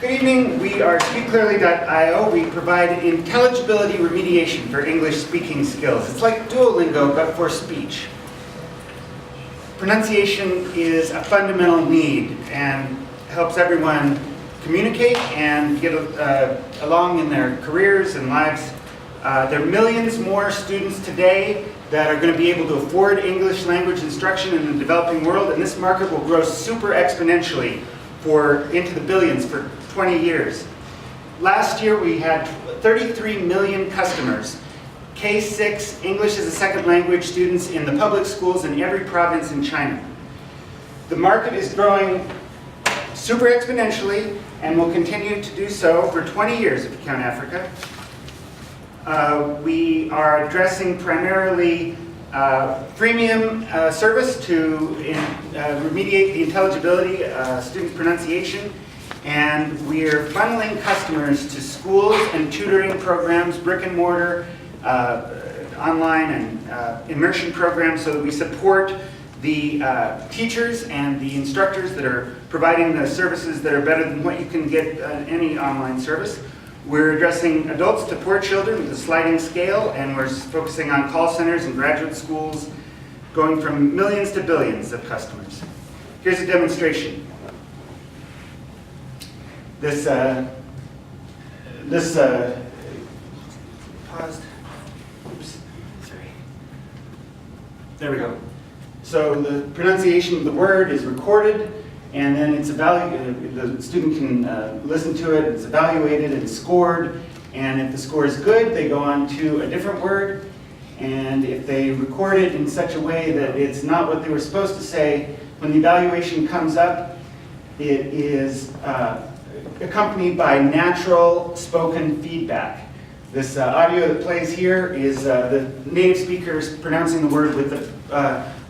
Good evening. We are SpeakClearly.io. We provide intelligibility remediation for English speaking skills. It's like Duolingo, but for speech. Pronunciation is a fundamental need and helps everyone communicate and get along in their careers and lives. There are millions more students today that are going to be able to afford English language instruction in the developing world, and this market will grow super exponentially into the billions for 20 years. Last year we had 33 million customers, K-6 English as a second language students in the public schools in every province in China. The market is growing super exponentially and will continue to do so for 20 years if you count Africa. We are addressing primarily freemium service to remediate the intelligibility students' pronunciation, and we are funneling customers to schools and tutoring programs, brick and mortar, online and immersion programs, so that we support the teachers and the instructors that are providing the services that are better than what you can get on any online service. We're addressing adults to poor children with a sliding scale, and we're focusing on call centers and graduate schools, going from millions to billions of customers. Here's a demonstration. Paused. Oops, sorry. There we go. So the pronunciation of the word is recorded, and then it's evaluated. The student can listen to it, it's evaluated and scored, and if the score is good, they go on to a different word, and if they record it in such a way that it's not what they were supposed to say, when the evaluation comes up, it is accompanied by natural spoken feedback. This audio that plays here is the native speakers pronouncing the word with the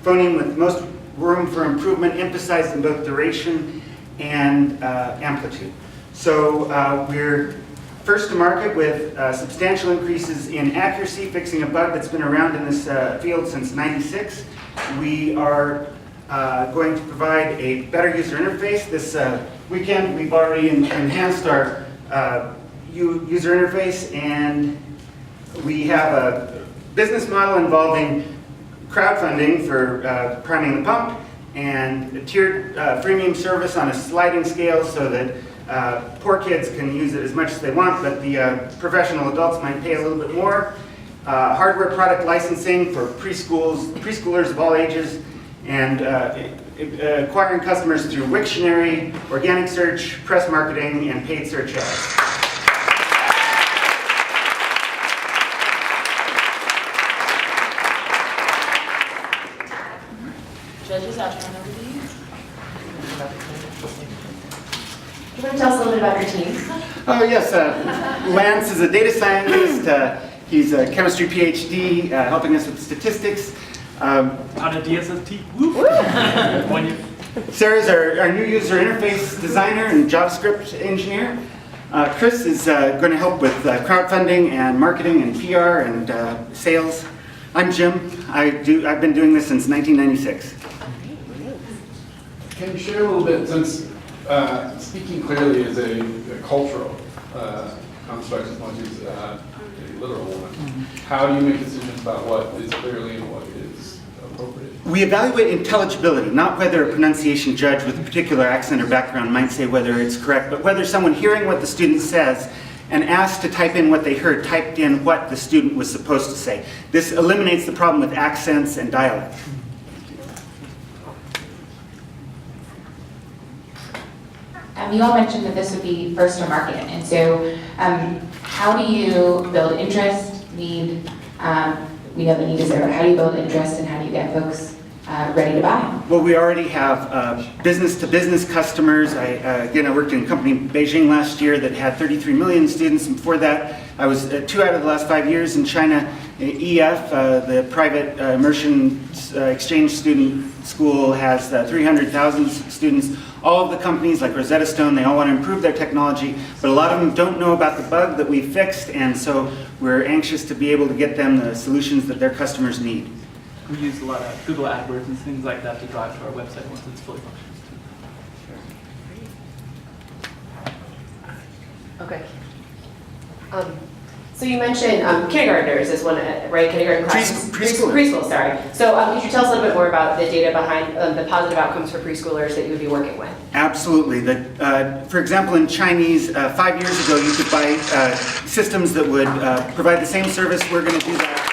phoneme with most room for improvement, emphasized in both duration and amplitude. So we're first to market with substantial increases in accuracy, fixing a bug that's been around in this field since '96. We are going to provide a better user interface. This weekend we've already enhanced our user interface, and we have a business model involving crowdfunding for priming the pump, and a tiered freemium service on a sliding scale so that poor kids can use it as much as they want, but the professional adults might pay a little bit more. Hardware product licensing for preschoolers of all ages, and acquiring customers through Wiktionary, organic search, press marketing, and paid search ads. Judges, I'll turn over to you. Do you want to tell us a little bit about your team? Oh yes, Lance is a data scientist. He's a chemistry PhD, helping us with statistics. On a DSST. Woo! 1 year. Sarah's our new user interface designer and JavaScript engineer. Chris is going to help with crowdfunding and marketing and PR and sales. I'm Jim. I've been doing this since 1996. Can you share a little bit, since speaking clearly is a cultural construct as much as a literal one, how do you make decisions about what is clearly and what is appropriate? We evaluate intelligibility, not whether a pronunciation judge with a particular accent or background might say whether it's correct, but whether someone hearing what the student says and asked to type in what they heard, typed in what the student was supposed to say. This eliminates the problem with accents and dialect. You all mentioned that this would be first to market, and so how do you build interest, need, we know the need is there, but how do you build interest and how do you get folks ready to buy? Well, we already have business-to-business customers. I worked in a company in Beijing last year that had 33 million students, and before that I was 2 out of the last 5 years in China. EF, the private immersion exchange student school, has 300,000 students. All of the companies like Rosetta Stone, they all want to improve their technology, but a lot of them don't know about the bug that we fixed, and so we're anxious to be able to get them the solutions that their customers need. We use a lot of Google AdWords and things like that to drive to our website once it's fully functional. Okay. So you mentioned kindergartners as one, right? Kindergarten classes? Preschoolers. Preschool, sorry. So could you tell us a little bit more about the data behind the positive outcomes for preschoolers that you would be working with? Absolutely. For example, in Chinese, 5 years ago, you could buy systems that would provide the same service. We're going to do that